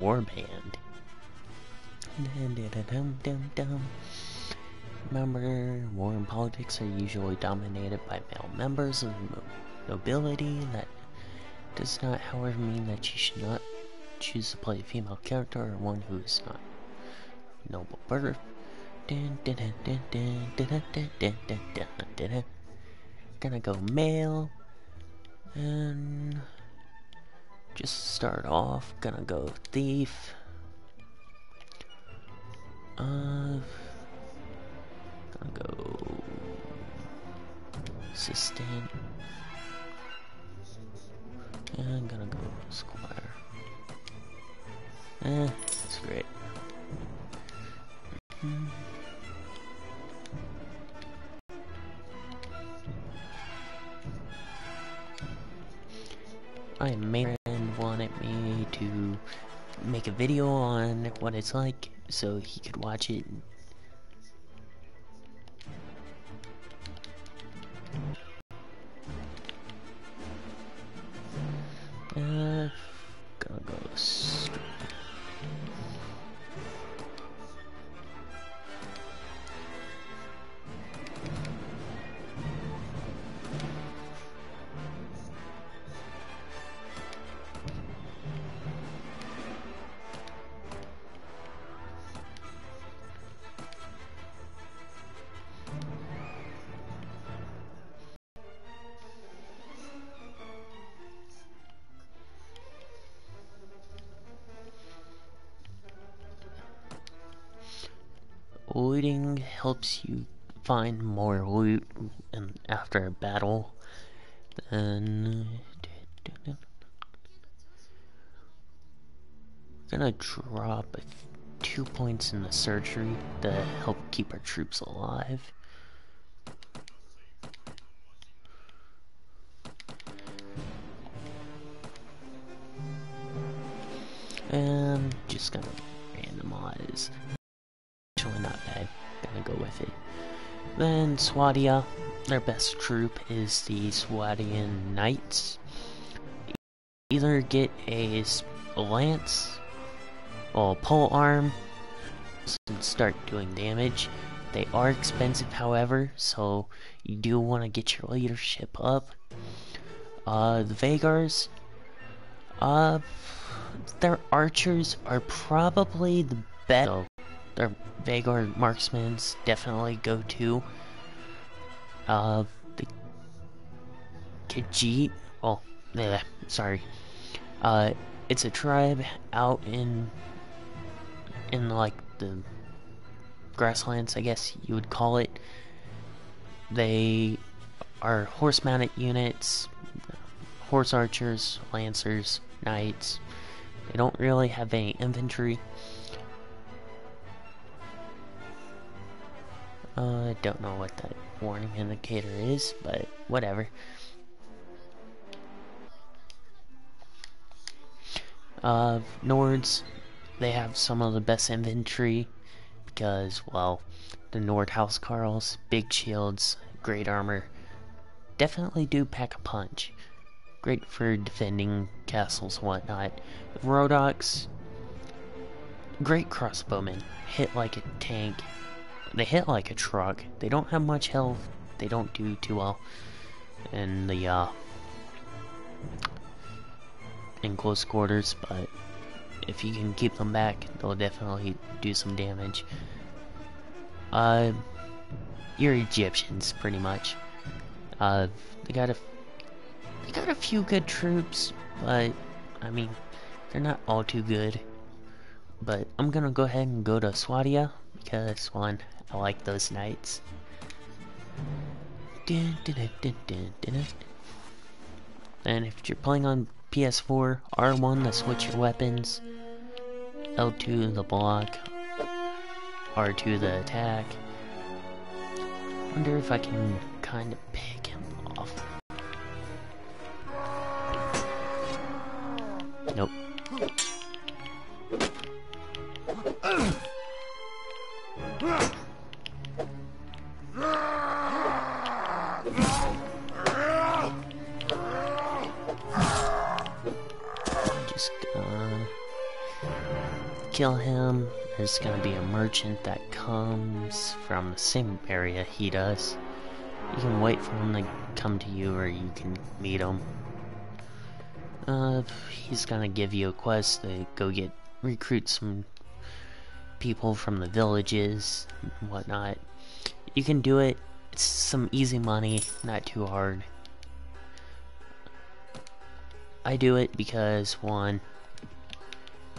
Warband. Remember, war and politics are usually dominated by male members of the nobility. That does not, however, mean that you should not choose to play a female character or one who is not noble birth. Gonna go male, and just start off, gonna go thief. Gonna go sustain, and gonna go squire. That's great. My main friend wanted me to make a video on what it's like so he could watch it. Gonna go straight. Looting helps you find more loot after a battle. Then gonna drop 2 points in the surgery to help keep our troops alive. And just gonna randomize. Actually not bad, gonna go with it. Then Swadia, their best troop is the Swadian Knights. Either get a lance or pole arm and start doing damage. They are expensive, however, so you do want to get your leadership up. The Vagars, their archers are probably the best. So their Vagar marksmen's definitely go to. The Khajiit, sorry. It's a tribe out in like the grasslands, I guess you would call it. They are horse-mounted units, horse archers, lancers, knights. They don't really have any infantry. I don't know what that warning indicator is, but whatever. Nords, they have some of the best infantry because, well, the Nord Housecarls, big shields, great armor, definitely do pack a punch. Great for defending castles and whatnot. The Rhodoks, great crossbowmen, hit like a tank. They hit like a truck. They don't have much health. They don't do too well in the in close quarters, but if you can keep them back, they'll definitely do some damage. Your Egyptians, pretty much. They got a few good troops, but I mean, they're not all too good. But I'm gonna go ahead and go to Swadia because, one, I like those knights. And if you're playing on PS4, R1 to switch your weapons, L2 the block, R2 the attack. Wonder if I can kind of pick him off. Nope. Just kill him, there's gonna be a merchant that comes from the same area he does. You can wait for him to come to you, or you can meet him. He's gonna give you a quest to go recruit some people from the villages and whatnot. You can do it. It's some easy money, not too hard. I do it because, one,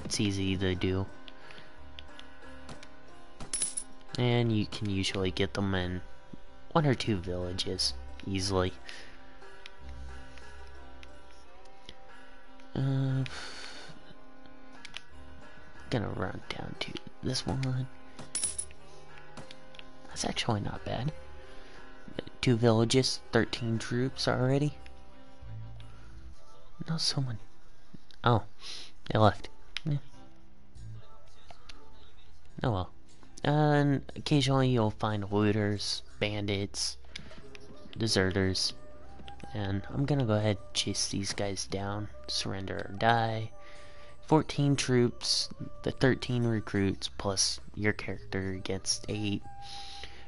it's easy to do, and you can usually get them in 1 or 2 villages easily. Gonna run down to this one. That's actually not bad. 2 villages, 13 troops already. No, someone. Oh, they left. Yeah. Oh well. And occasionally you'll find looters, bandits, deserters. And I'm gonna go ahead and chase these guys down. Surrender or die. 14 troops, the 13 recruits, plus your character gets 8.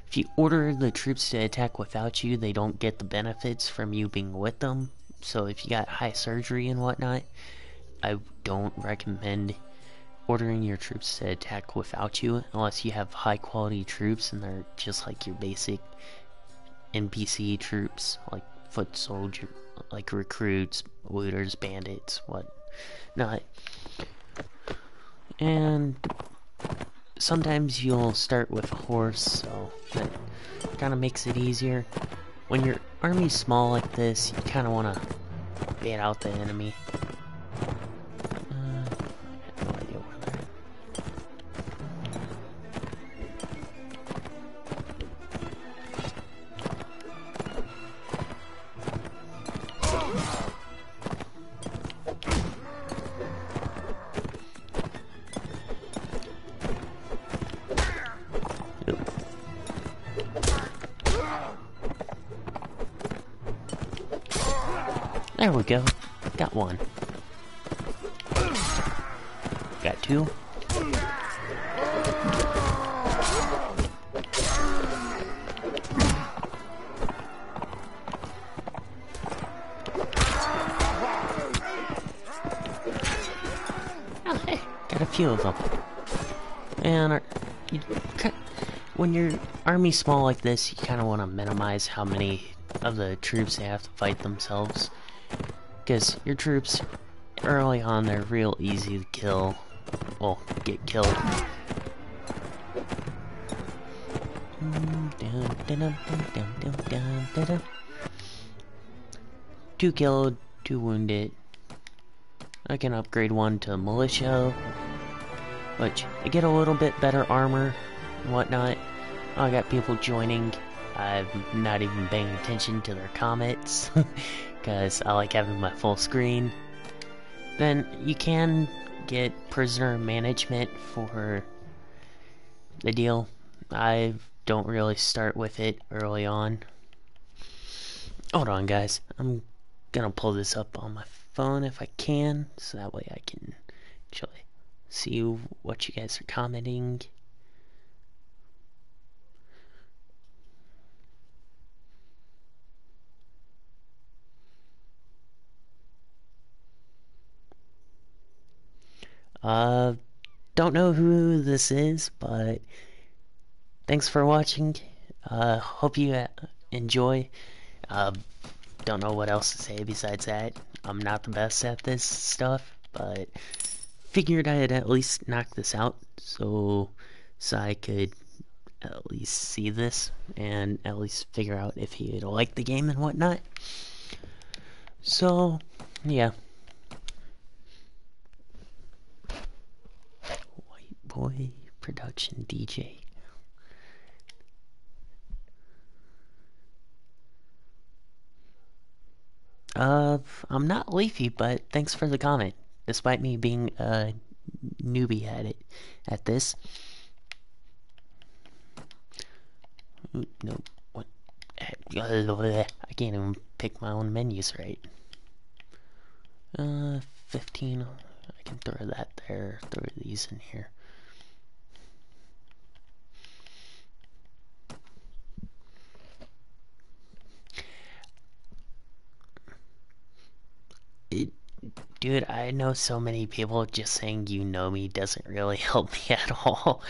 If you order the troops to attack without you, they don't get the benefits from you being with them. So if you got high surgery and whatnot, I don't recommend ordering your troops to attack without you, unless you have high quality troops and they're just like your basic NPC troops, like foot soldier, like recruits, looters, bandits, whatnot. And sometimes you'll start with a horse, so that kind of makes it easier. When your army's small like this, you kind of want to bait out the enemy. No idea where they're at. There we go. Got 1. Got 2. Oh, hey, got a few of them. And when your army's small like this, you kind of want to minimize how many of the troops they have to fight themselves. Because your troops, early on, they're real easy to kill. Well, get killed. 2 killed, 2 wounded. I can upgrade 1 to militia, which I get a little bit better armor and whatnot. I got people joining. I'm not even paying attention to their comments because I like having my full screen. Then you can get prisoner management for the deal. I don't really start with it early on. Hold on, guys. I'm gonna pull this up on my phone if I can, so that way I can actually see what you guys are commenting. Don't know who this is, but thanks for watching. Hope you enjoy. Don't know what else to say besides that. I'm not the best at this stuff, but figured I'd at least knock this out so I could at least see this and at least figure out if he'd like the game and whatnot. So, yeah. Boy production DJ. I'm not Leafy, but thanks for the comment. Despite me being a newbie at this. Ooh, no, what? I can't even pick my own menus right. 15. I can throw that there, throw these in here. Dude, I know so many people, just saying you know me doesn't really help me at all.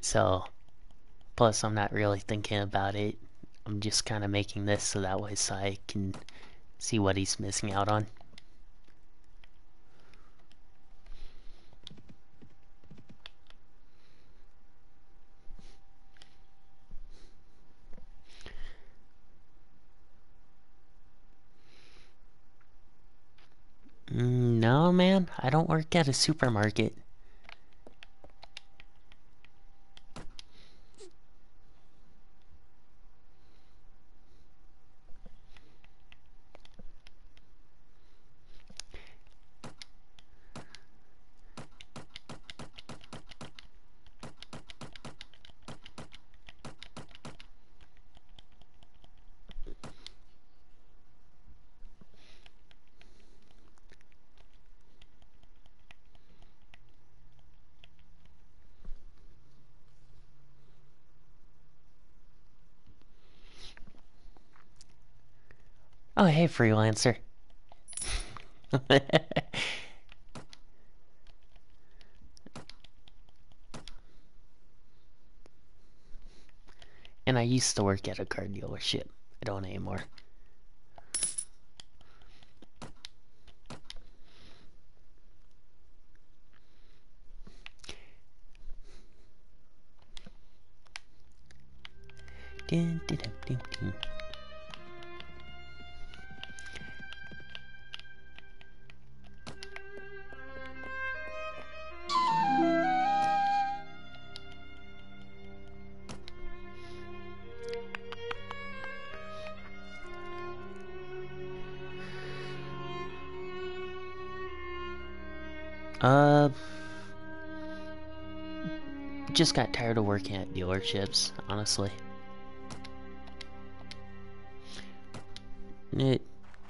So, plus I'm not really thinking about it. I'm just kind of making this so that way so I can see what he's missing out on. No, man, I don't work at a supermarket. Oh, hey, freelancer. And I used to work at a car dealership. I don't anymore. Dun, dun, dun, dun, dun. Just got tired of working at dealerships, honestly.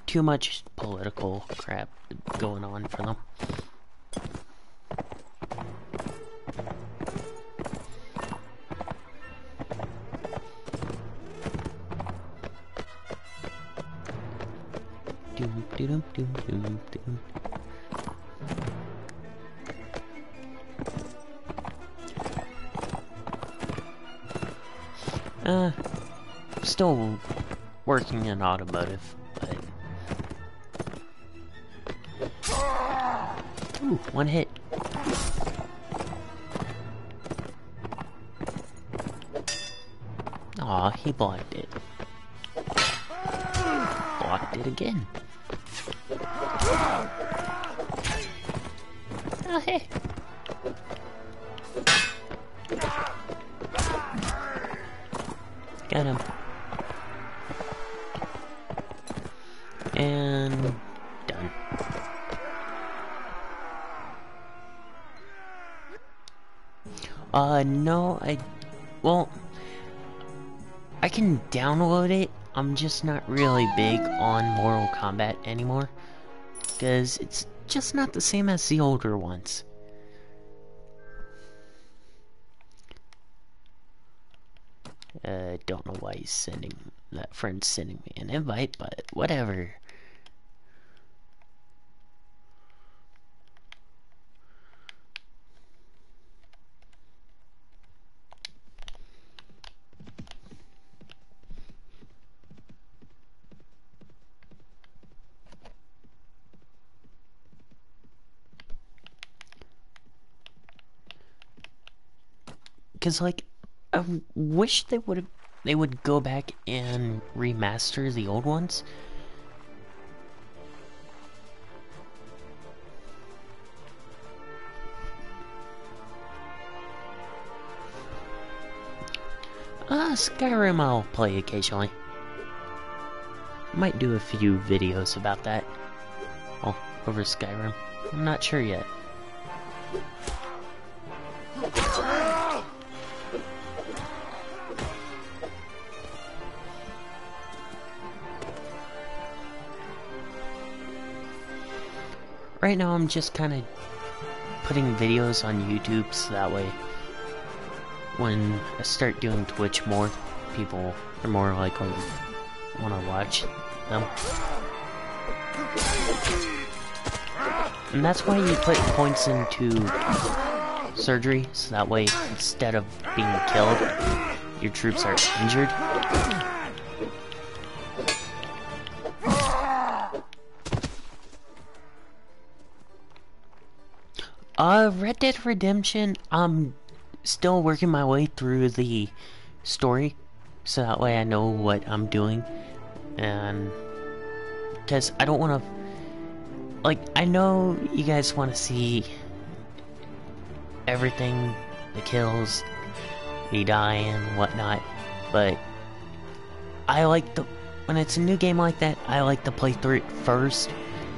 Too much political crap going on for them. Doom, doom, doom, doom, doom. Still working in automotive, but... Ooh, one hit. Aw, he blocked it. Blocked it again. Oh, hey. Got him. And done. No, well, I can download it. I'm just not really big on Mortal Kombat anymore, because it's just not the same as the older ones. Don't know why that friend's sending me an invite, but whatever. Cause like, I wish they would go back and remaster the old ones. Skyrim I'll play occasionally. Might do a few videos about that. Oh, over Skyrim. I'm not sure yet. right now I'm just kind of putting videos on YouTube so that way when I start doing Twitch more, people are more likely to want to watch them. And that's why you put points into surgery, so that way instead of being killed, your troops are injured. Red Dead Redemption, I'm still working my way through the story, so that way I know what I'm doing, and because I don't want to, like, I know you guys want to see everything, the kills, the die and whatnot, but I like to, when it's a new game like that, I like to play through it first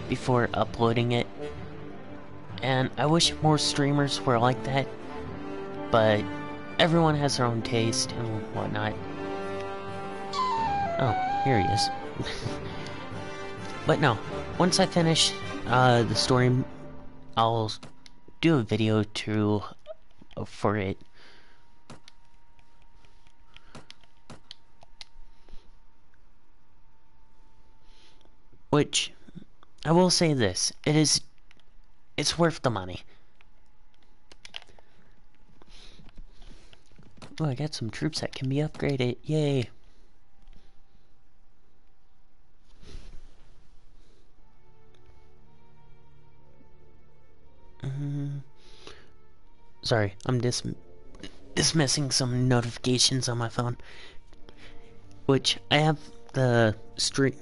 before uploading it. And I wish more streamers were like that, but everyone has their own taste and whatnot. Oh, here he is. But no, once I finish the story, I'll do a video for it. Which, I will say this, it's worth the money. Oh, I got some troops that can be upgraded. Yay. Sorry, I'm dismissing some notifications on my phone. Which, I have the stream.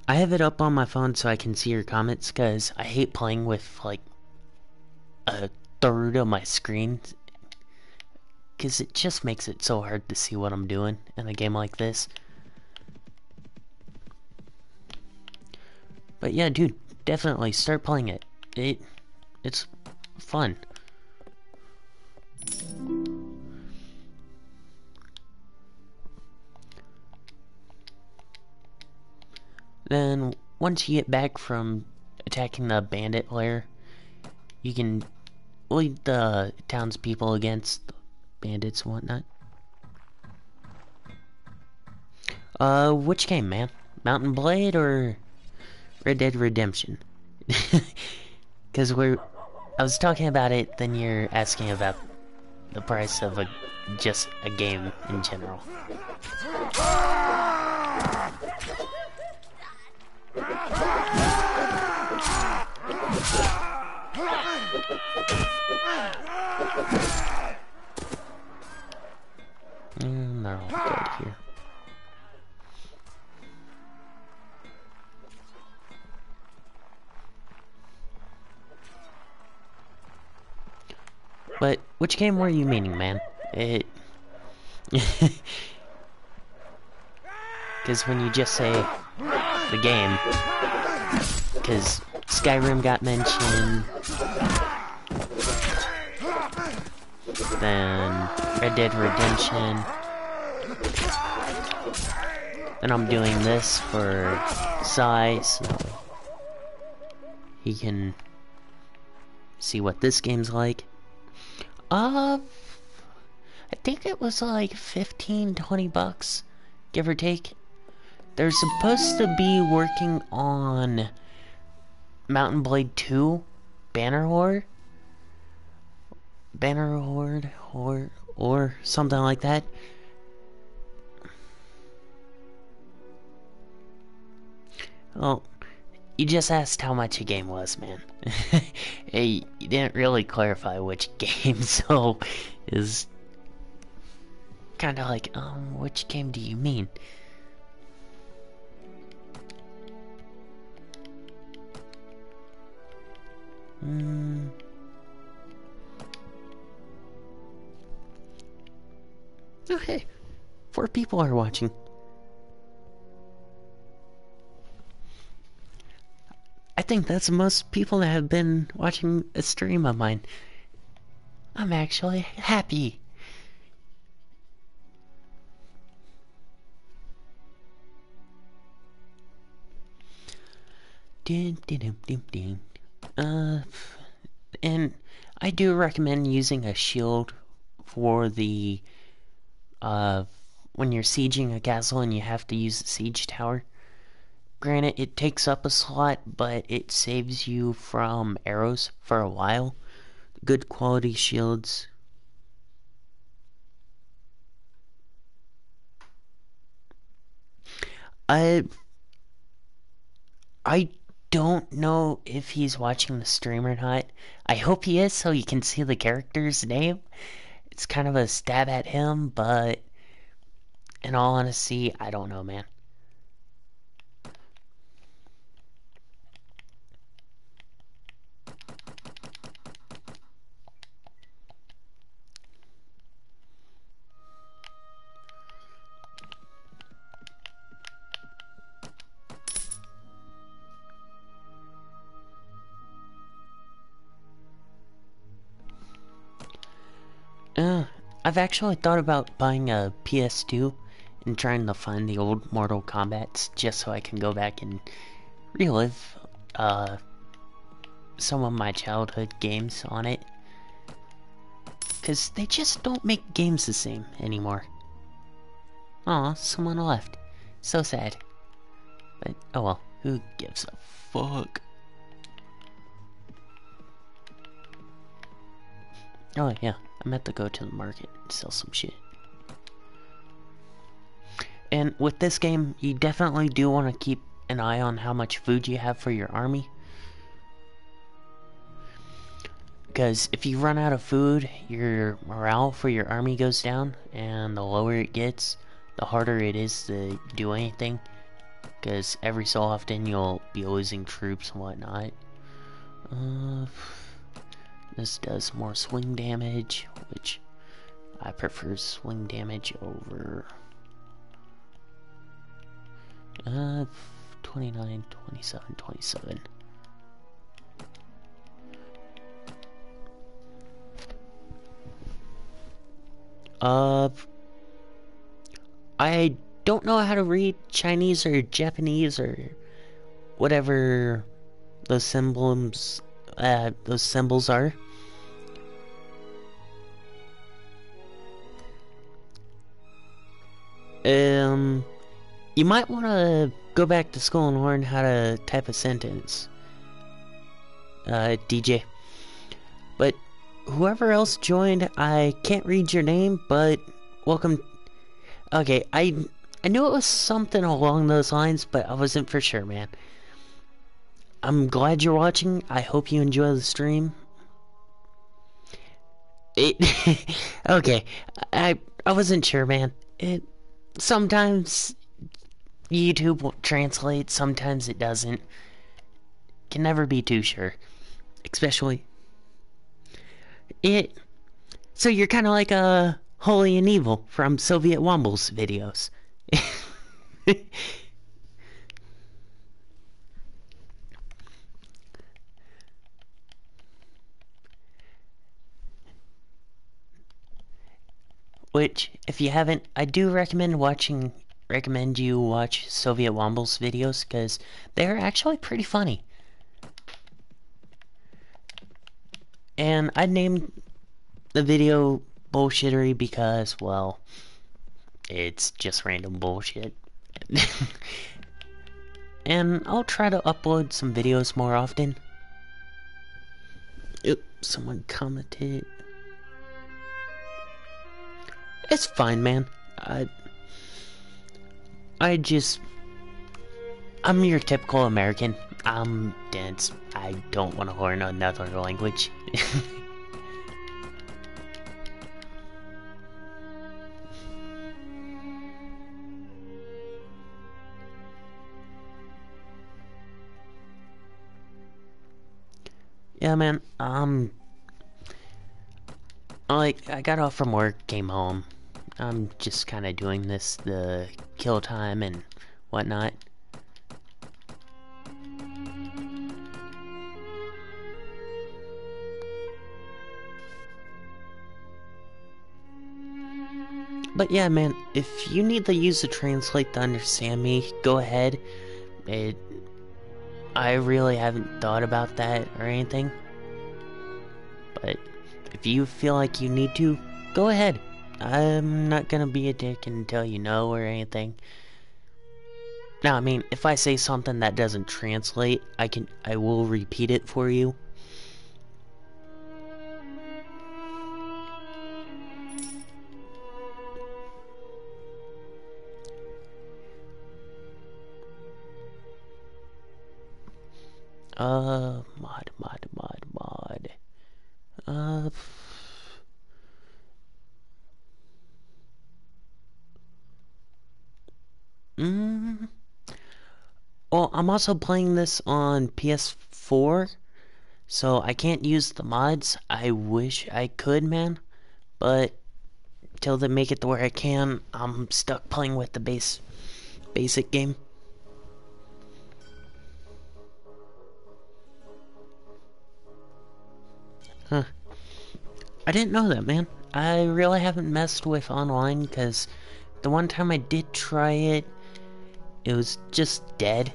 I have it up on my phone so I can see your comments, because I hate playing with, like, a third of my screen. Because it just makes it so hard to see what I'm doing in a game like this. But yeah, dude, definitely start playing it. It's fun. Then, once you get back from attacking the bandit lair, you can lead the townspeople against the bandits and whatnot. Which game, man? Mountain Blade or Red Dead Redemption? Because I was talking about it, then you're asking about the price of just a game in general. They're all dead here. But which game were you meaning, man? Because when you just say the game, because Skyrim got mentioned, then Red Dead Redemption, and I'm doing this for Sai, so he can see what this game's like. I think it was like 15-20 bucks, give or take. They're supposed to be working on Mountain Blade 2, Banner Horde, or something like that. Well, you just asked how much a game was, man. Hey, you didn't really clarify which game, so is kind of like, which game do you mean? Oh, hey, 4 people are watching. I think that's the most people that have been watching a stream of mine. I'm actually happy. Ding, ding, ding, ding, ding. And I do recommend using a shield for the, when you're sieging a castle and you have to use the siege tower. Granted, it takes up a slot, but it saves you from arrows for a while. Good quality shields. I don't know if he's watching the stream or not. I hope he is so you can see the character's name. It's kind of a stab at him, but in all honesty, I don't know, man. I've actually thought about buying a PS2 and trying to find the old Mortal Kombats just so I can go back and relive some of my childhood games on it. Because they just don't make games the same anymore. Aw, someone left. So sad. But, oh well, who gives a fuck? Oh yeah, I meant to go to the market and sell some shit. And with this game, you definitely do want to keep an eye on how much food you have for your army. Because if you run out of food, your morale for your army goes down, and the lower it gets, the harder it is to do anything. Because every so often you'll be losing troops and whatnot. This does more swing damage, which I prefer swing damage over 29, 27, 27. I don't know how to read Chinese or Japanese or whatever those symbols are. You might want to go back to school and learn how to type a sentence, DJ. But whoever else joined, I can't read your name, but welcome. Okay, I knew it was something along those lines, but I wasn't for sure, man. I'm glad you're watching. I hope you enjoy the stream. Okay, I wasn't sure, man. Sometimes YouTube will translate, sometimes it doesn't. Can never be too sure. Especially so you're kind of like a Holy and Evil from Soviet Wombles videos. Which, if you haven't, I do recommend you watch Soviet Wombles videos, because they're actually pretty funny. And I named the video bullshittery because, well, it's just random bullshit. And I'll try to upload some videos more often. Oops, someone commented. It's fine, man. I'm your typical American. I'm dense. I don't want to learn another language. Yeah, man. Like, I got off from work, came home. I'm just kind of doing the kill time and whatnot. But yeah, man, if you need to use the translate to understand me, go ahead. I really haven't thought about that or anything. But if you feel like you need to, go ahead. I'm not gonna be a dick and tell you no or anything. Now, I mean, if I say something that doesn't translate, I will repeat it for you. Mod. Uh, well, I'm also playing this on PS4, so I can't use the mods. I wish I could, man, but till they make it to where I can, I'm stuck playing with the basic game. Huh. I didn't know that, man. I really haven't messed with online, because the one time I did try it, it was just dead,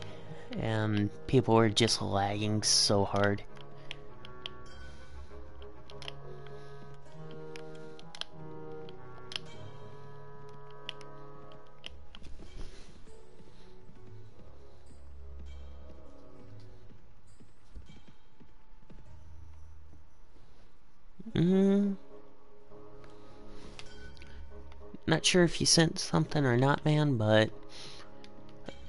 and people were just lagging so hard. Not sure if you sent something or not, man, but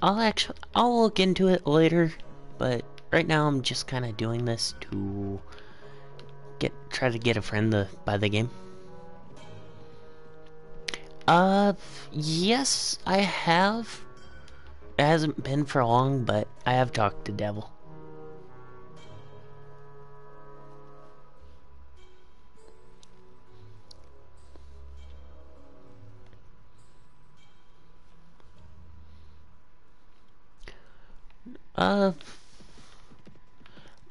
I'll look into it later. But right now I'm just kind of doing this to try to get a friend to buy the game. Yes, I have. It hasn't been for long, but I have talked to Devil.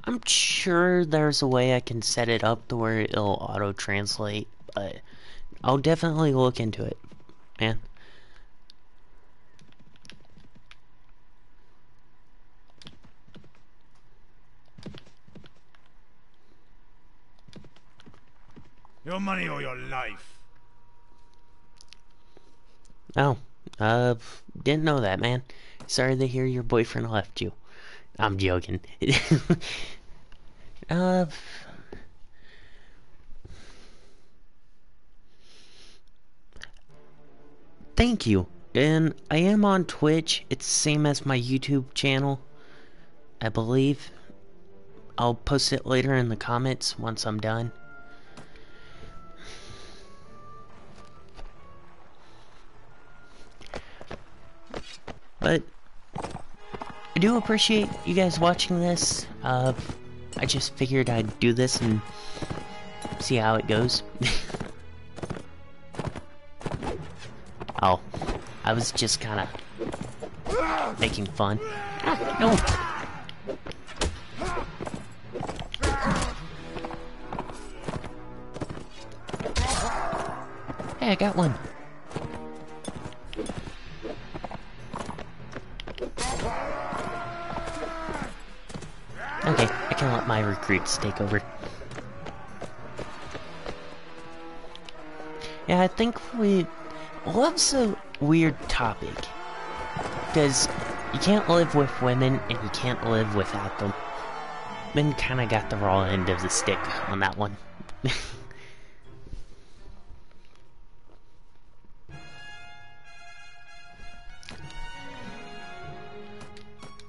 I'm sure there's a way I can set it up to where it'll auto-translate, but I'll definitely look into it, man. Your money or your life? Oh, didn't know that, man. Sorry to hear your boyfriend left you. I'm joking. Thank you. And I am on Twitch. It's the same as my YouTube channel, I believe. I'll post it later in the comments once I'm done. But I do appreciate you guys watching this. I just figured I'd do this and see how it goes. Oh, I was just kind of making fun. Ah, no. Hey, I got one. Okay, I can let my recruits take over. Yeah, I think love's a weird topic. Because you can't live with women and you can't live without them. Men kinda got the raw end of the stick on that one.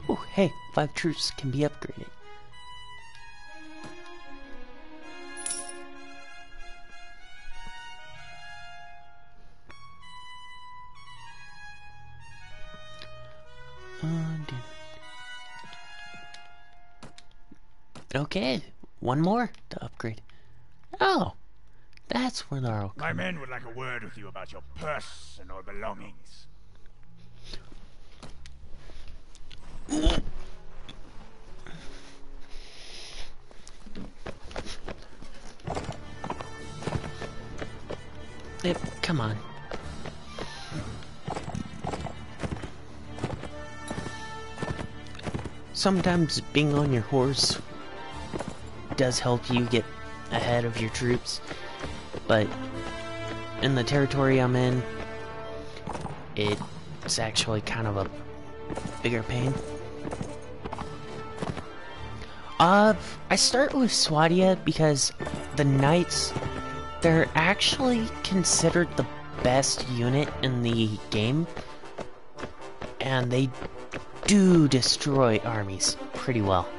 Ooh, hey, 5 troops can be upgraded. Okay, one more to upgrade. Oh, that's where they're all My men would like a word with you about your personal belongings. Come on. sometimes being on your horse does help you get ahead of your troops, but in the territory I'm in, it's actually kind of a bigger pain. I start with Swadia because the knights, they're actually considered the best unit in the game, and they do destroy armies pretty well.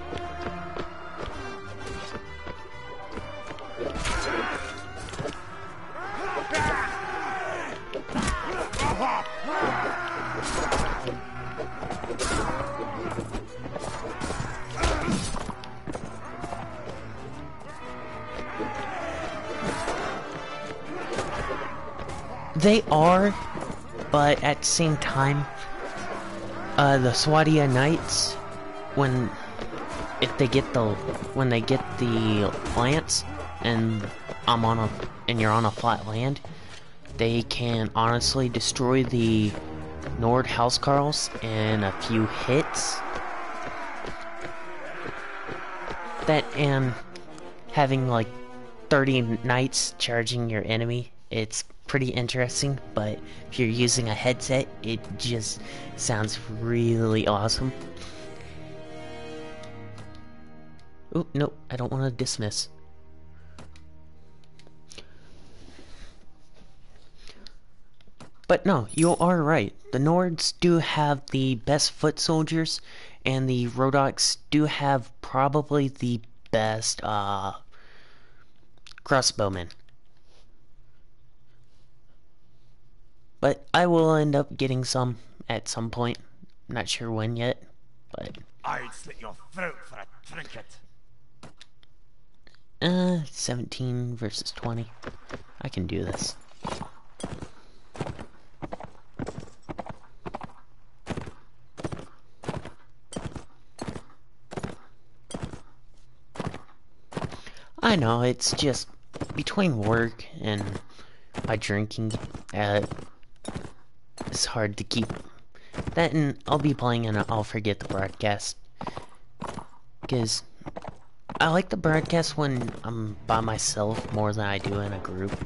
They are, but at the same time, the Swadia Knights, when they get the lance, and you're on a flat land, they can honestly destroy the Nord Housecarls in a few hits. That, and having like 30 knights charging your enemy, it's pretty interesting, but if you're using a headset, it just sounds really awesome. Oh, no, I don't want to dismiss. But no, you are right. The Nords do have the best foot soldiers, and the Rhodoks do have probably the best crossbowmen. But I will end up getting some at some point. Not sure when yet, but... I'd slit your throat for a trinket. 17 versus 20. I can do this. I know, it's just between work and my drinking, it's hard to keep that, and I'll be playing and I'll forget the broadcast. Because I like the broadcast when I'm by myself more than I do in a group.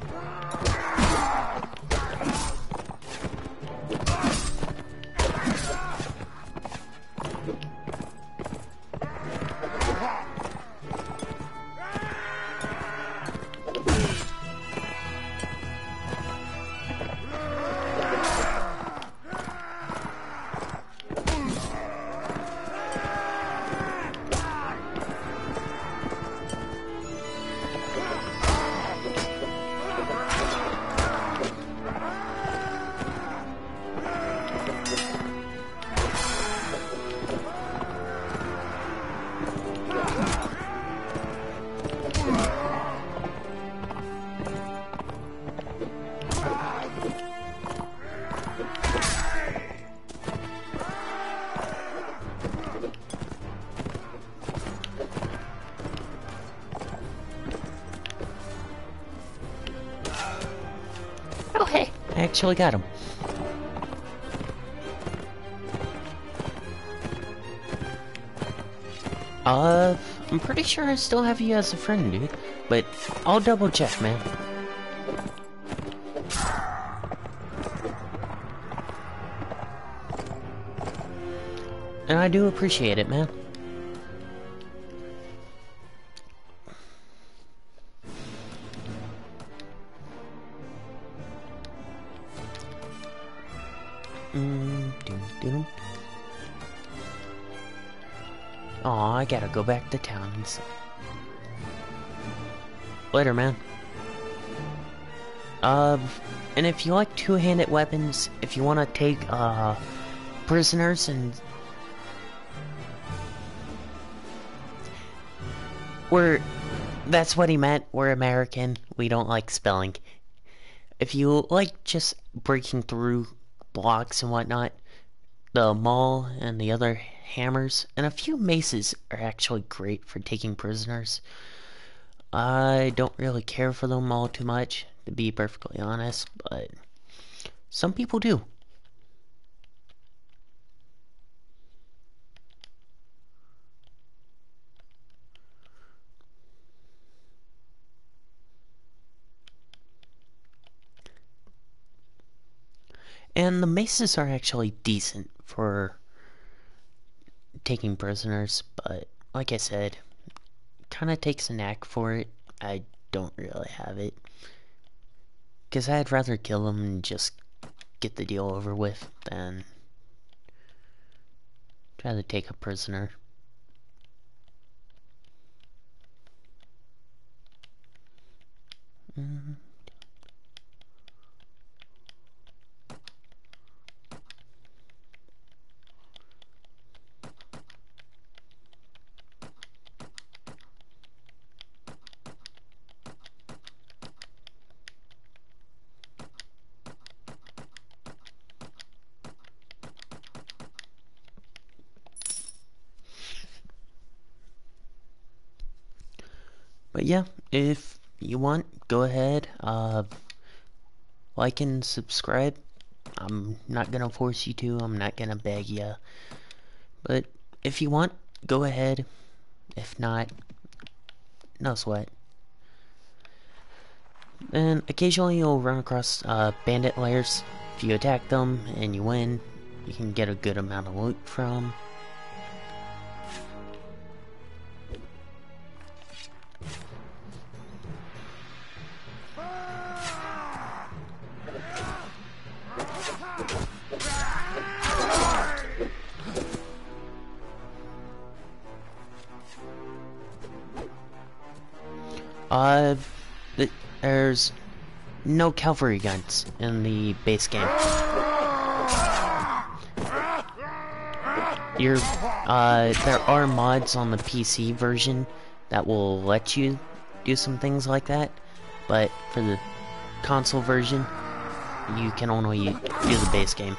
Oh hey, I actually got him. I'm pretty sure I still have you as a friend, dude. But I'll double check, man. And I do appreciate it, man. Aw, I gotta go back to town and stuff. Later, man. And if you like two-handed weapons, if you want to take, prisoners and... That's what he meant, we're American, we don't like spelling. If you like just breaking through blocks and whatnot, the maul and the other hammers and a few maces are actually great for taking prisoners. I don't really care for them all too much, to be perfectly honest, but some people do. And the maces are actually decent for taking prisoners, but like I said, kind of takes a knack for it. I don't really have it. Because I'd rather kill them and just get the deal over with than try to take a prisoner. But yeah, if you want, go ahead, like and subscribe. I'm not gonna force you to, I'm not gonna beg you. But if you want, go ahead. If not, no sweat. And occasionally you'll run across bandit lairs. If you attack them and you win, you can get a good amount of loot from. There's no cavalry guns in the base game. There are mods on the PC version that will let you do some things like that, but for the console version, you can only do the base game.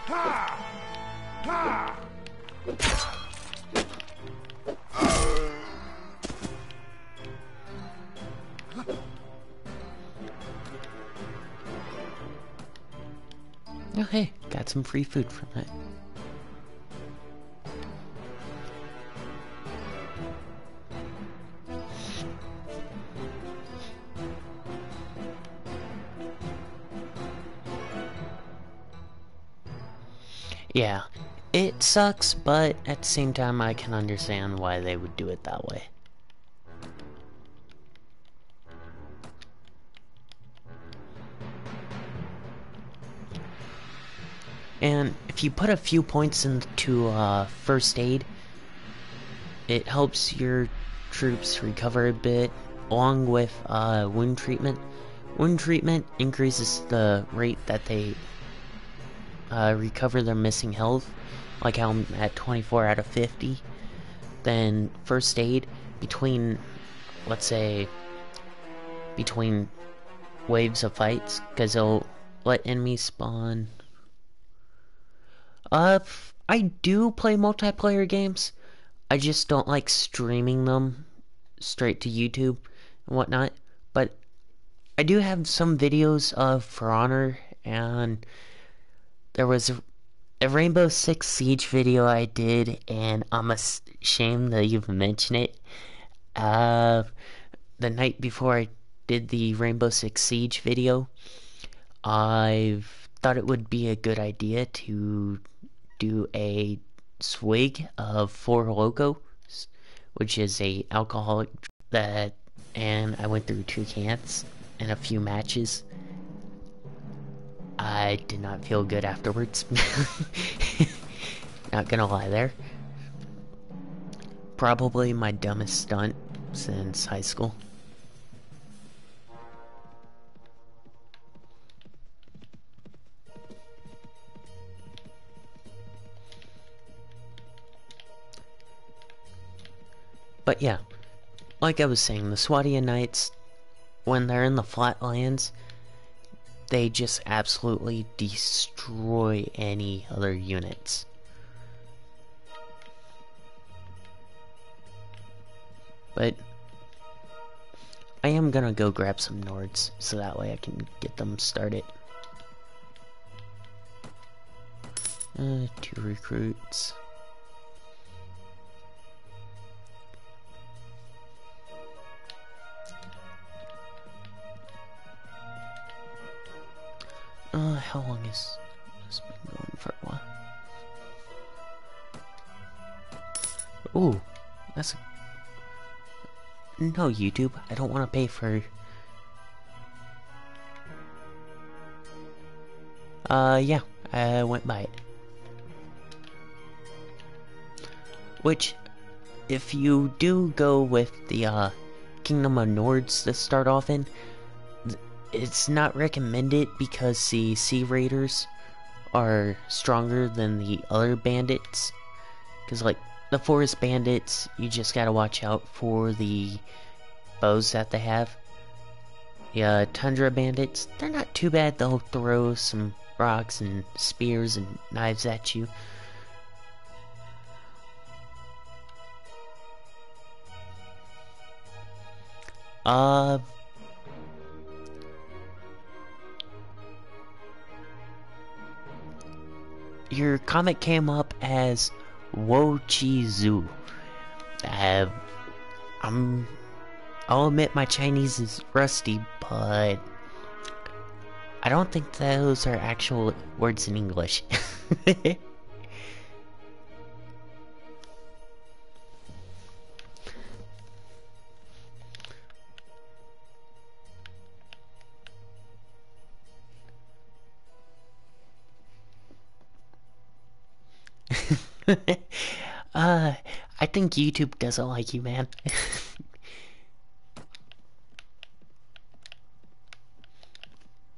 Oh hey, got some free food from that. Yeah, it sucks, but at the same time I can understand why they would do it that way. And if you put a few points into first aid, it helps your troops recover a bit, along with wound treatment. Wound treatment increases the rate that they recover their missing health, like how I'm at 24 out of 50. Then first aid, between, let's say, between waves of fights, because it'll let enemies spawn. I do play multiplayer games. I just don't like streaming them straight to YouTube and whatnot. But I do have some videos of For Honor, and there was a Rainbow Six Siege video I did, and I'm ashamed that you've mentioned it. The night before I did the Rainbow Six Siege video, I thought it would be a good idea to do a swig of Four Loko, which is a alcoholic that, and I went through 2 cans and a few matches. I did not feel good afterwards. Not gonna lie there. Probably my dumbest stunt since high school. But yeah, like I was saying, the Swadia Knights, when they're in the flatlands, they just absolutely destroy any other units. But I am gonna go grab some Nords, so that way I can get them started. 2 recruits. How long is It's been going for a while. Ooh, that's no YouTube. I don't want to pay for. Yeah, I went by it. Which, if you do go with the Kingdom of Nords to start off in, it's not recommended because the Sea Raiders are stronger than the other bandits. Because, like, the Forest Bandits, you just gotta watch out for the bows that they have. The Tundra Bandits, they're not too bad. They'll throw some rocks and spears and knives at you. Your comment came up as Wo Chi Zu. I'll admit my Chinese is rusty, but I don't think those are actual words in English. I think YouTube doesn't like you, man.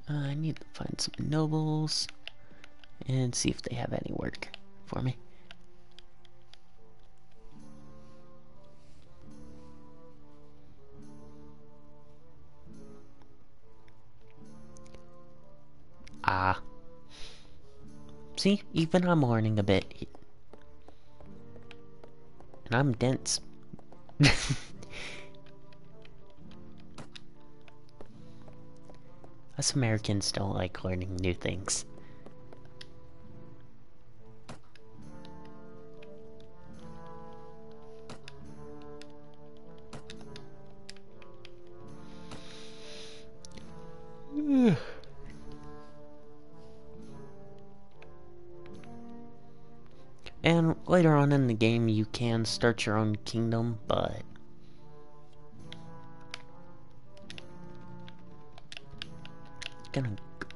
I need to find some nobles and see if they have any work for me. Ah. See, even I'm learning a bit. And I'm dense. Us Americans don't like learning new things. And later on in the game you can start your own kingdom, but gonna go.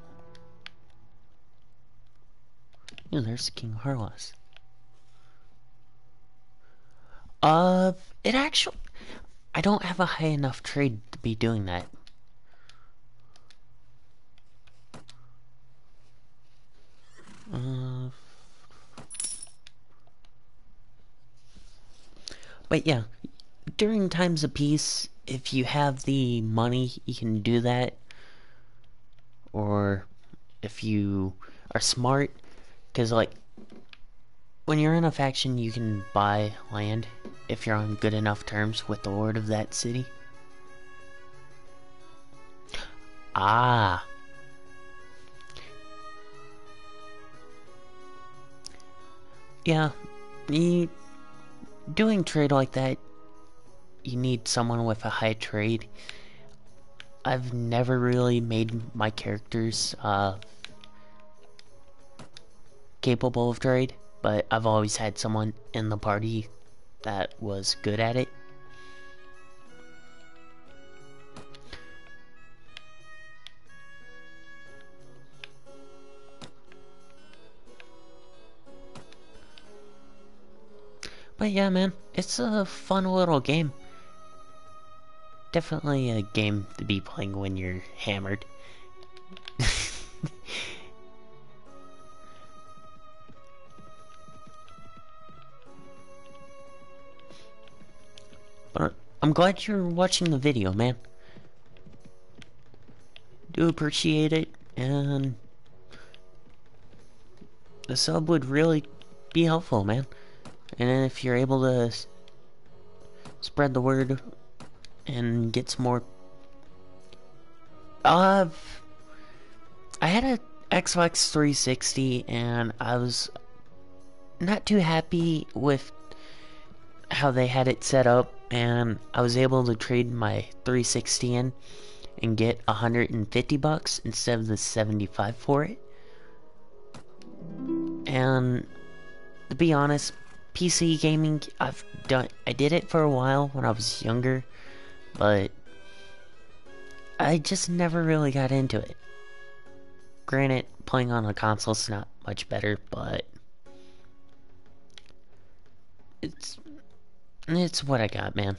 Oh, there's King Harlas. It actually, I don't have a high enough trade to be doing that. But yeah, during times of peace, if you have the money, you can do that. Or if you are smart, because like when you're in a faction, you can buy land if you're on good enough terms with the lord of that city. Ah. Yeah, doing trade like that, you need someone with a high trade. I've never really made my characters capable of trade, but I've always had someone in the party that was good at it. But yeah, man, it's a fun little game. Definitely a game to be playing when you're hammered. But I'm glad you're watching the video, man. Do appreciate it, and the sub would really be helpful, man. And if you're able to spread the word and get some more, I had a Xbox 360 and I was not too happy with how they had it set up, and I was able to trade my 360 in and get $150 instead of the 75 for it. And to be honest, PC gaming, I did it for a while when I was younger, but I just never really got into it. Granted, playing on a console's not much better, but it's what I got, man.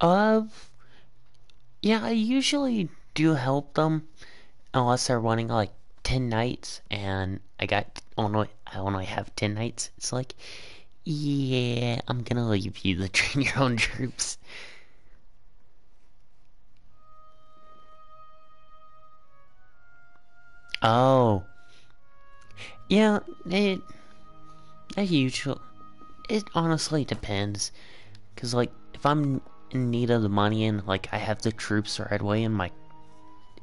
Uh, yeah, I usually do help them unless they're running like 10 nights and I only have 10 nights. It's like, yeah, I'm gonna leave you to train your own troops. Oh, yeah, usually, it honestly depends. Cause like, if I'm in need of the money and like I have the troops right away and my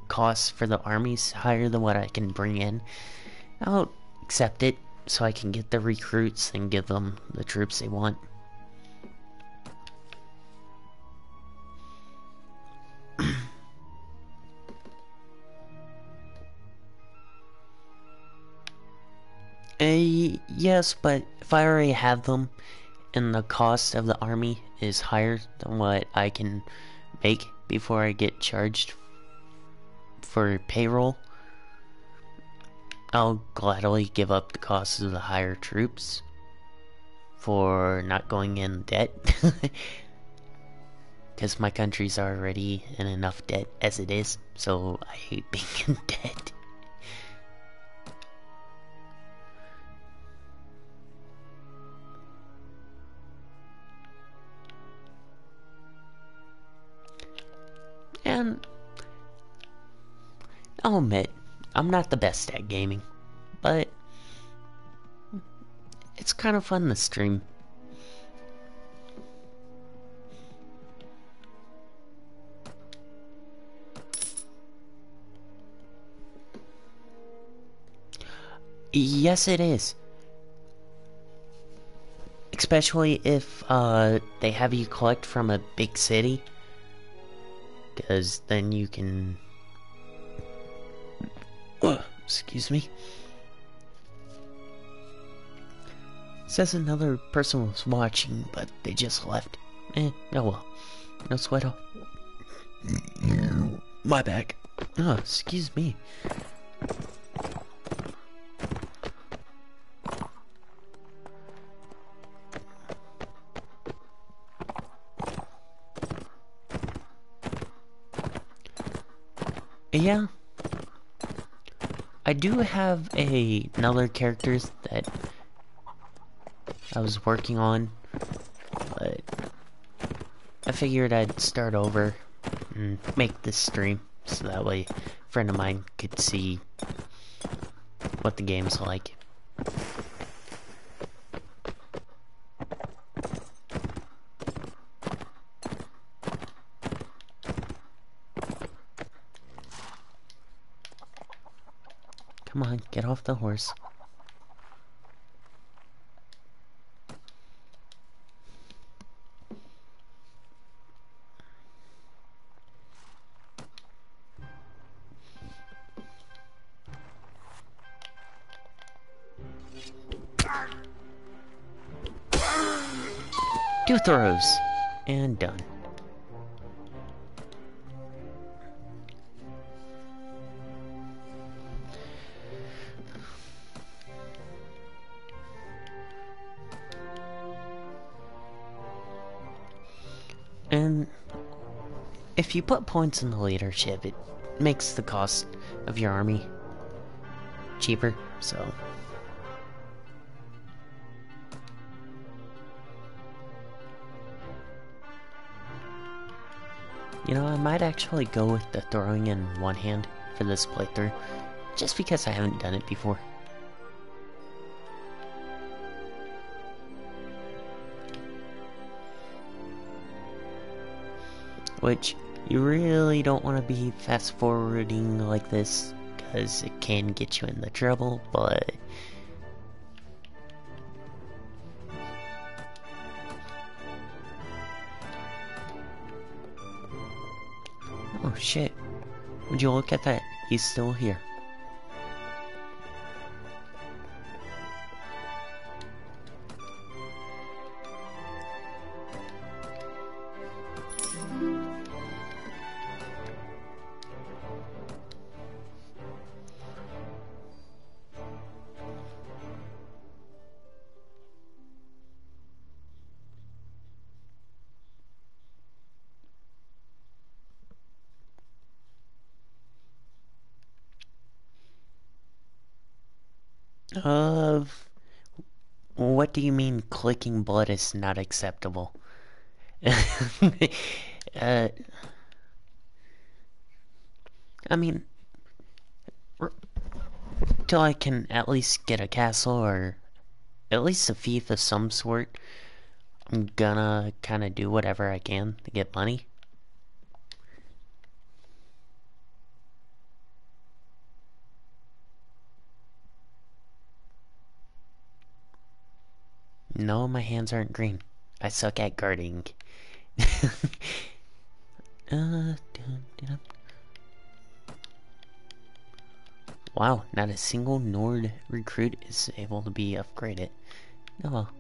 costs for the army's higher than what I can bring in, I'll accept it so I can get the recruits and give them the troops they want. Yes, but if I already have them and the cost of the army is higher than what I can make before I get charged for payroll, I'll gladly give up the cost of the higher troops for not going in debt. Because my country's already in enough debt as it is, so I hate being in debt. And I'll admit, I'm not the best at gaming, but it's kind of fun to stream. Yes, it is. Especially if they have you collect from a big city, because then you can... excuse me. Says another person was watching, but they just left. Oh well. No sweat. My back. Oh, excuse me. Yeah. I do have another characters that I was working on, but I figured I'd start over and make this stream so that way a friend of mine could see what the game's like. Come on, get off the horse. Two throws. And done. And if you put points in the leadership, it makes the cost of your army cheaper, so... You know, I might actually go with the throwing in one hand for this playthrough, just because I haven't done it before. which you really don't want to be fast forwarding like this because it can get you into trouble, but oh shit, would you look at that? He's still here. What do you mean clicking blood is not acceptable? uh, I mean, till I can at least get a castle or at least a fief of some sort, I'm gonna kinda do whatever I can to get money. No, my hands aren't green. I suck at guarding. Wow, not a single Nord recruit is able to be upgraded. Oh well.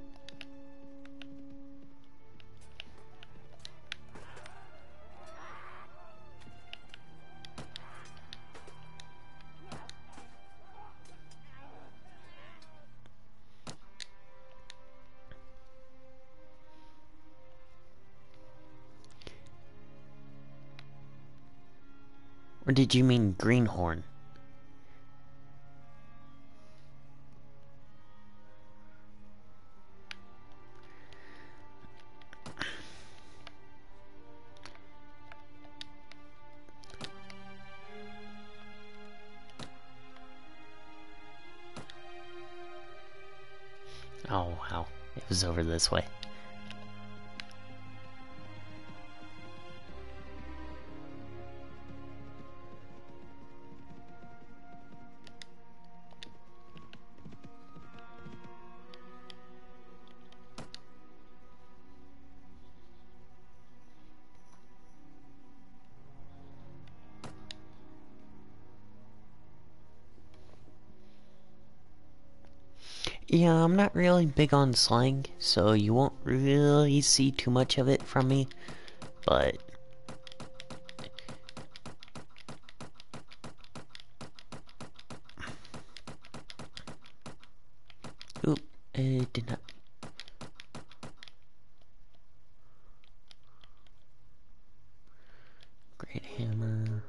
Or did you mean greenhorn? Oh wow, it was over this way. Yeah, I'm not really big on slang, so you won't really see too much of it from me, but oop, it did not. Great hammer.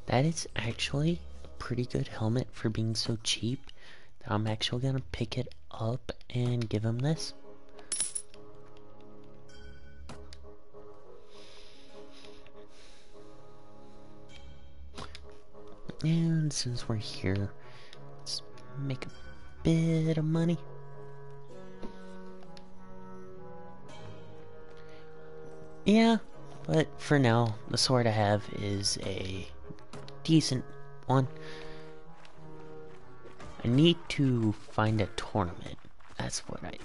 That is actually a pretty good helmet for being so cheap that I'm actually gonna pick it up and give him this. And since we're here, let's make a bit of money. Yeah, but for now, the sword I have is a decent one. I need to find a tournament. That's what I...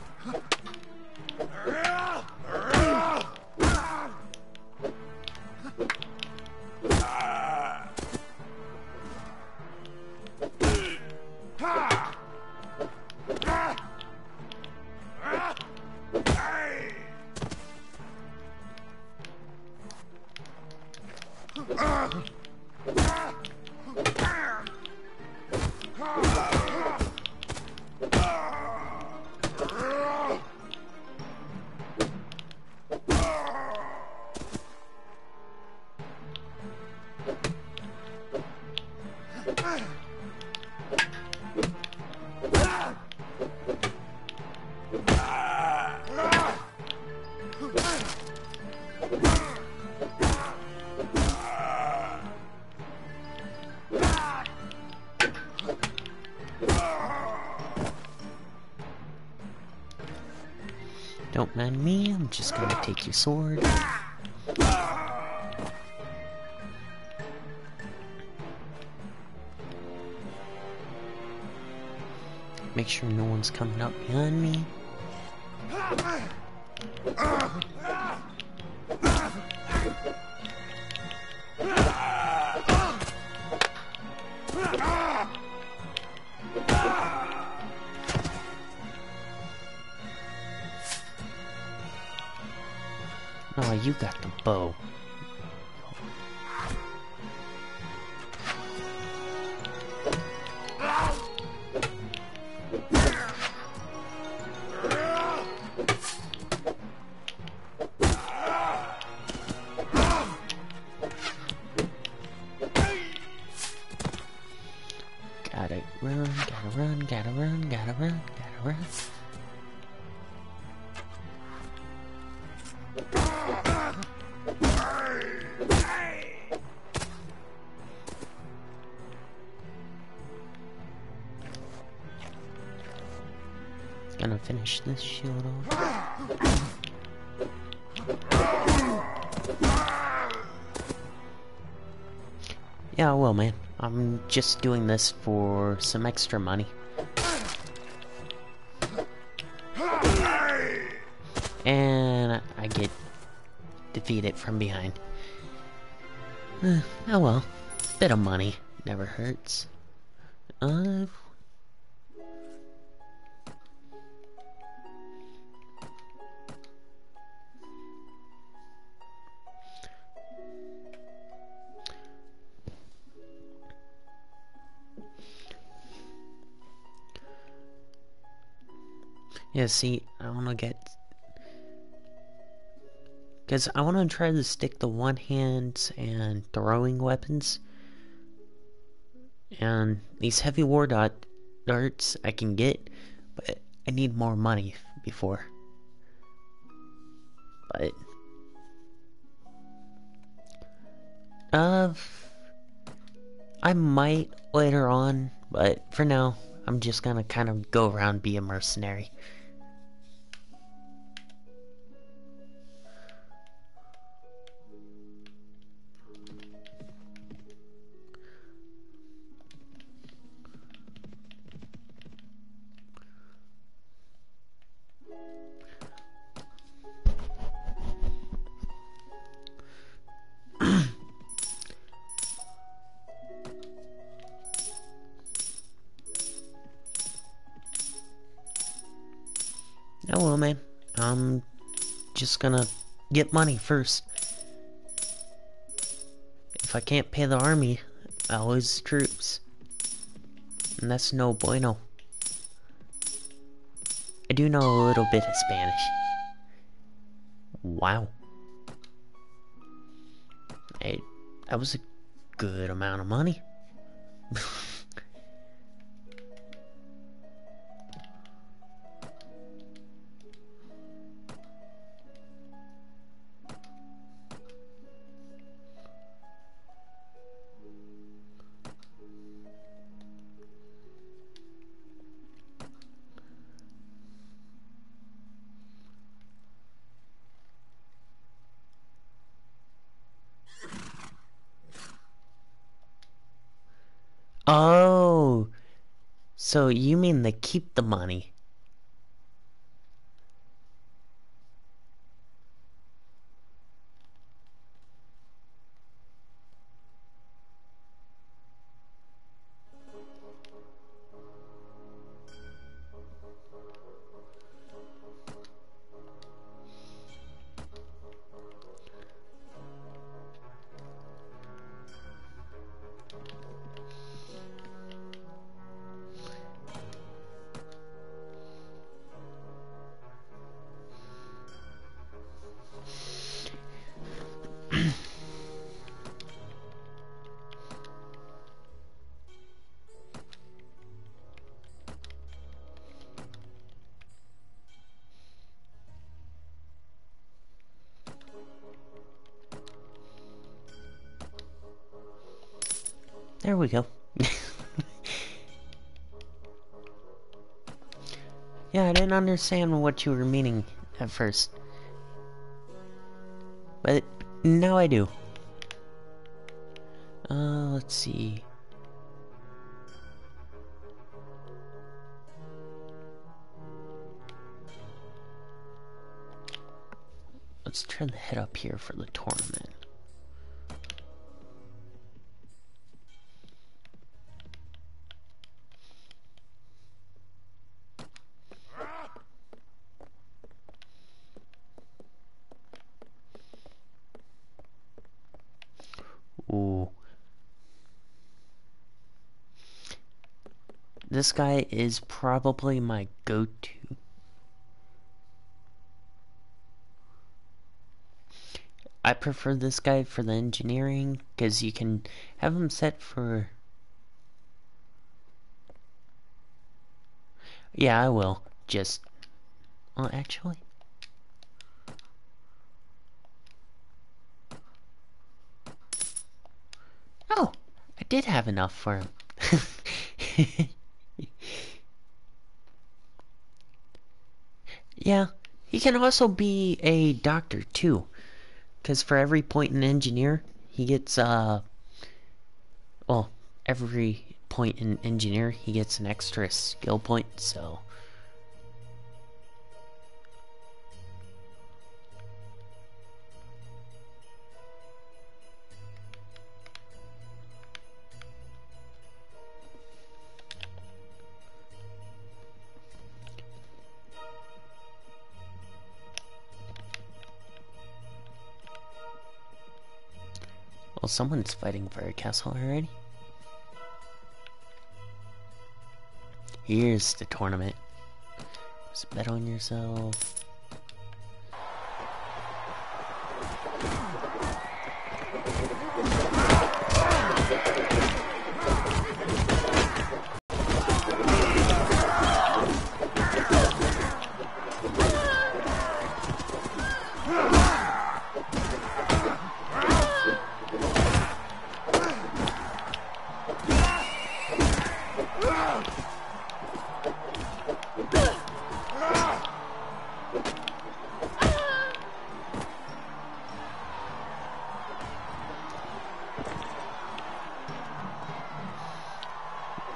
Don't mind me, I'm just gonna take your sword. Make sure no one's coming up behind me. Oh, you got the bow. Gotta run, gotta run, gotta run, gotta run, gotta run. Gonna finish this shield off. Yeah, well, man. I'm just doing this for some extra money. And I get defeated from behind. Oh well. Bit of money. Never hurts. Yeah, see, I wanna get... Because I wanna try to stick the one-hands and throwing weapons. And these heavy war darts I can get, but I need more money before. But... I might later on, but for now, I'm just gonna kind of go around be a mercenary. Oh well, man. I'm just gonna get money first. If I can't pay the army, I'll lose troops. And that's no bueno. I do know a little bit of Spanish. Wow. Hey, that was a good amount of money. Oh, so you mean they keep the money? There we go. Yeah, I didn't understand what you were meaning at first. But now I do. Let's see. Let's try to head up here for the tournament. Ooh. This guy is probably my go-to. I prefer this guy for the engineering, because you can have him set for... Yeah, I will. Just... Well, actually... Oh! I did have enough for him. Yeah, he can also be a doctor, too. Because for every point in engineer, he gets, well, every point in engineer, he gets an extra skill point, so... Well, someone's fighting for a castle already. Here's the tournament. Just bet on yourself.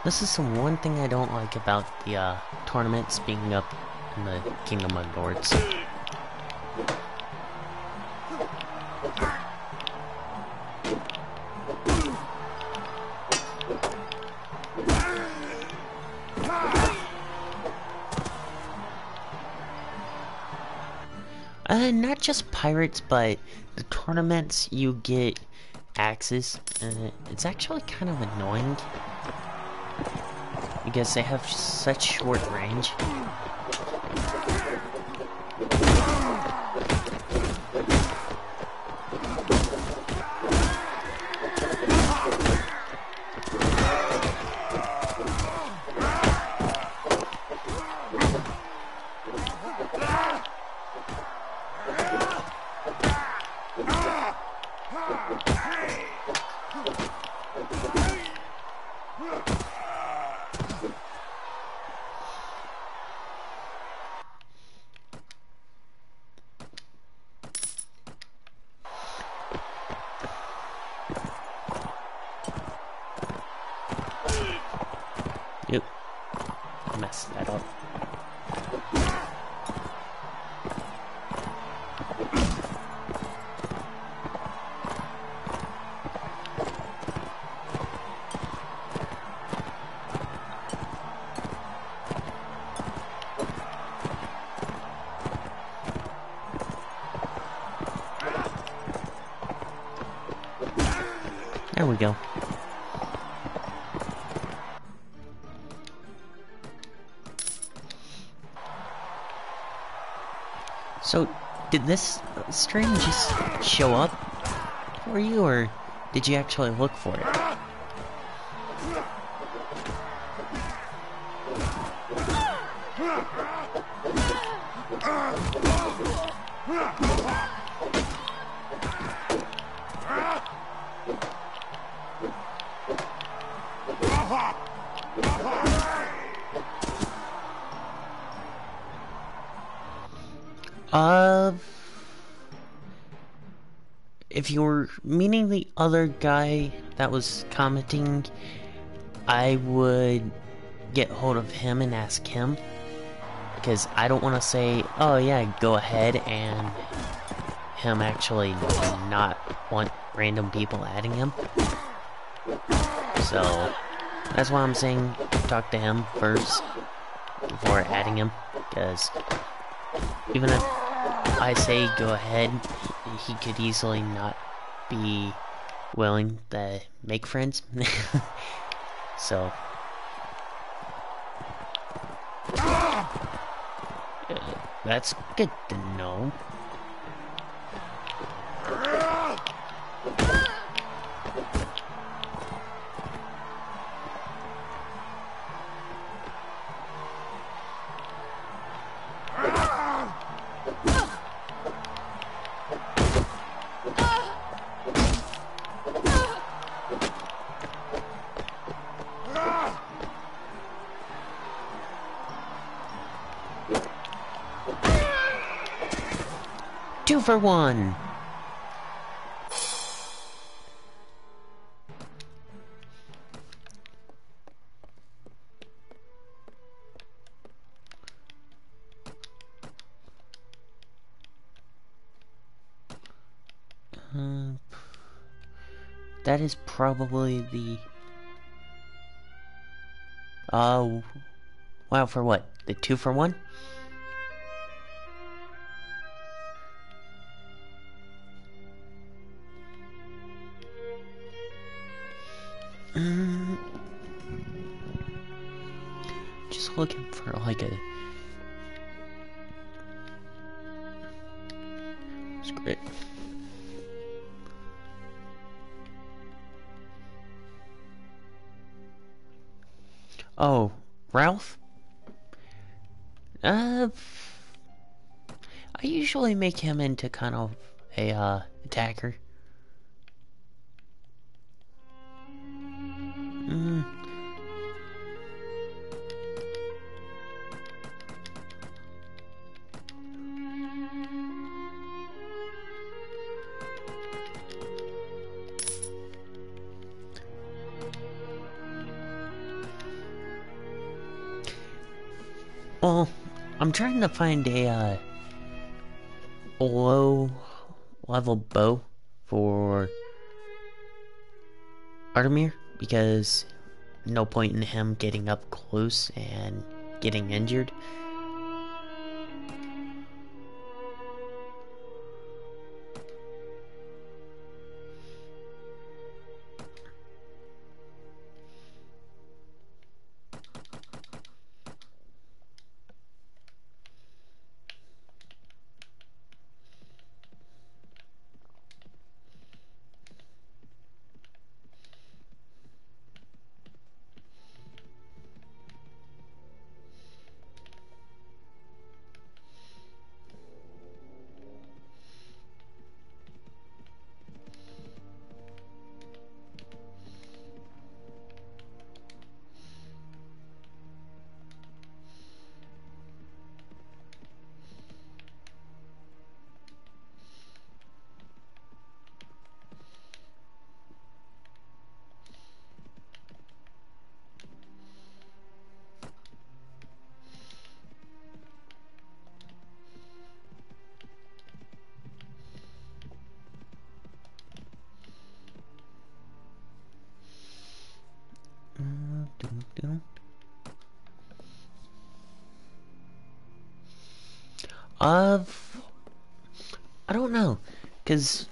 This is the one thing I don't like about the tournaments being up in the Kingdom of Lords. Not just pirates, but the tournaments you get axes, and it's actually kind of annoying because they have such short range. Yep, messed that up. There we go. So, did this string just show up for you, or did you actually look for it? Uh, if you were meaning the other guy that was commenting, I would get hold of him and ask him. Because I don't want to say, oh yeah, go ahead, and him actually not want random people adding him. So, that's why I'm saying talk to him first before adding him. Because even if I say go ahead, he could easily not be willing to make friends. So, that's good to know. Two for one. That is probably the... wow, for what? The 2 for 1? Just looking for like a... script. Oh, Ralph? I usually make him into kind of a, attacker. Well, I'm trying to find a, low level bow for Artemir, because no point in him getting up close and getting injured. I don't know, cause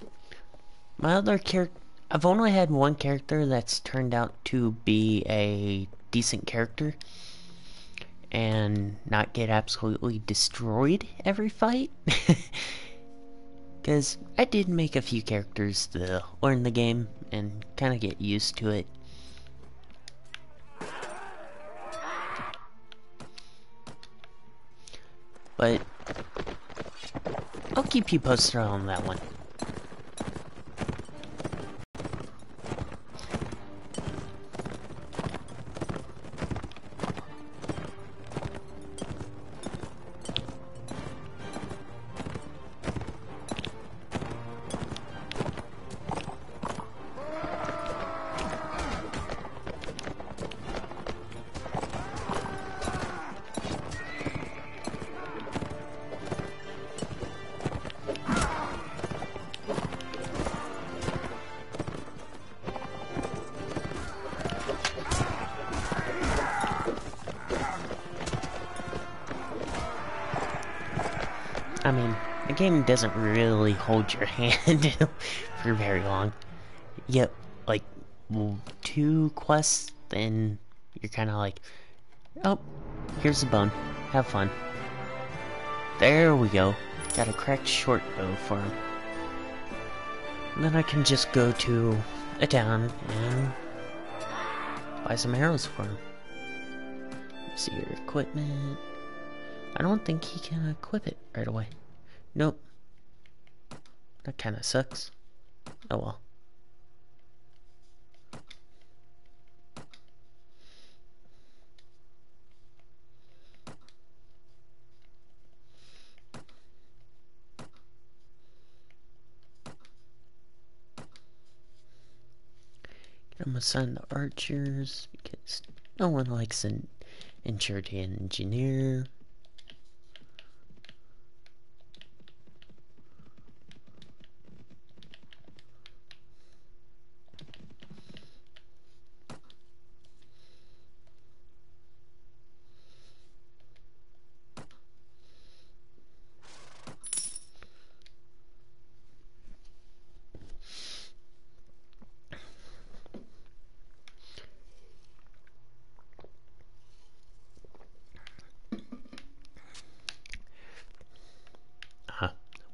my other character, I've only had one character that's turned out to be a decent character and not get absolutely destroyed every fight. Cause I did make a few characters to learn the game and kind of get used to it. But I'll keep you posted on that one. I mean, the game doesn't really hold your hand for very long. Yep, like, 2 quests, then you're kind of like, oh, here's the bone. Have fun. There we go. Got a cracked short bow for him. And then I can just go to a town and buy some arrows for him. See your equipment. I don't think he can equip it right away. Nope. That kind of sucks. Oh well. Get him assigned to archers because no one likes an injured engineer.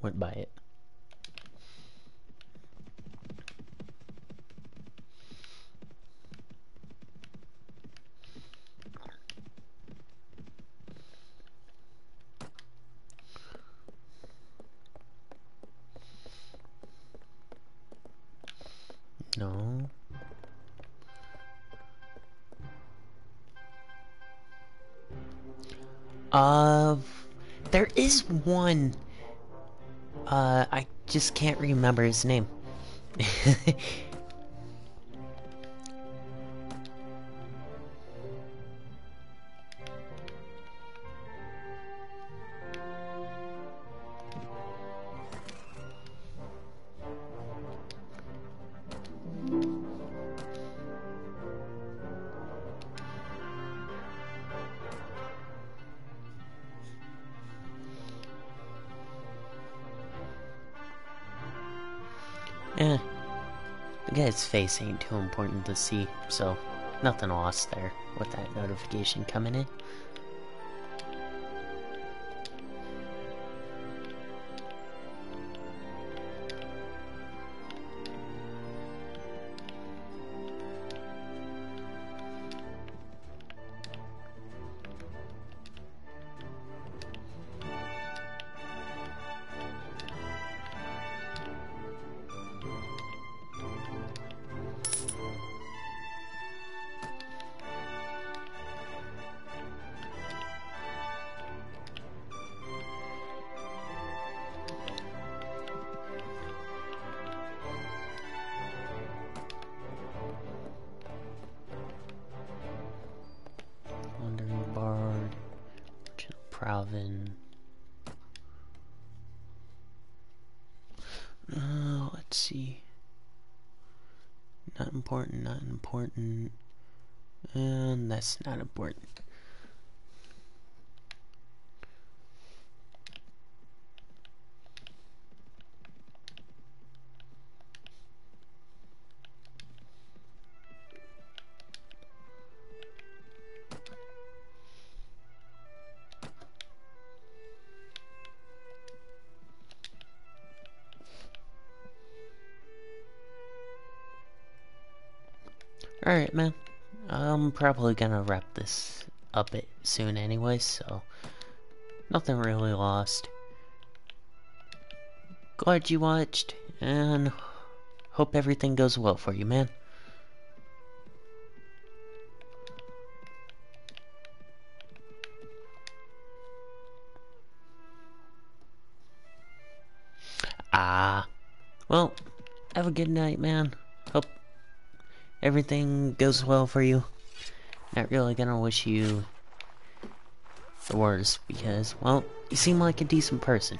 Went by it. No. There is one. I just can't remember his name. Eh, the guy's face ain't too important to see, so nothing lost there with that notification coming in. Wandering Bard, Provin. Let's see. Not important, not important. And that's not important. Alright, man. I'm probably gonna wrap this up soon anyway, so nothing really lost. Glad you watched, and hope everything goes well for you, man. Well, have a good night, man. Hope everything goes well for you. Not really gonna wish you the worst because, well, you seem like a decent person.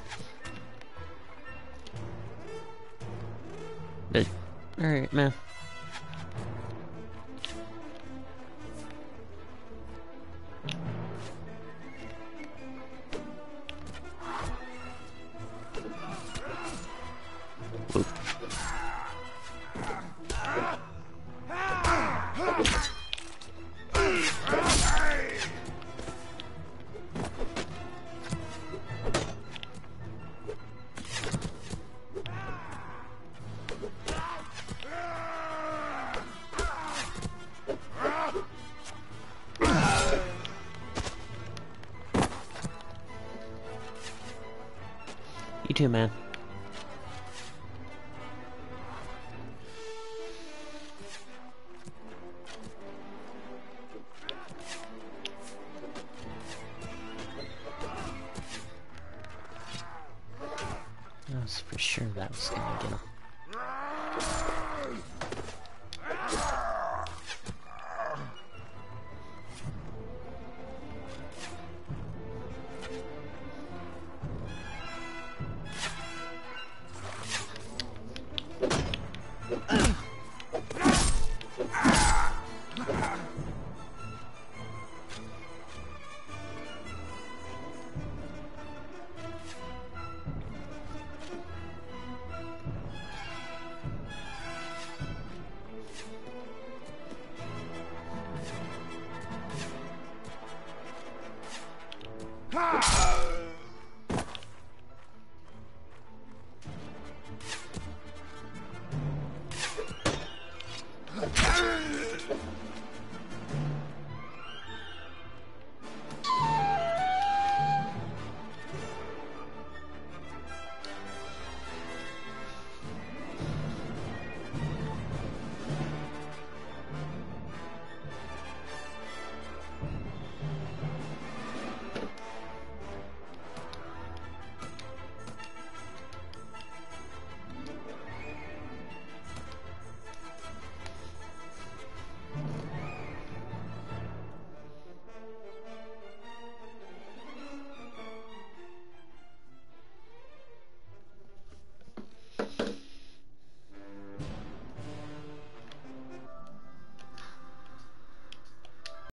But, alright, man. Whoop. You too, man. I was for sure that was gonna get him. Ha!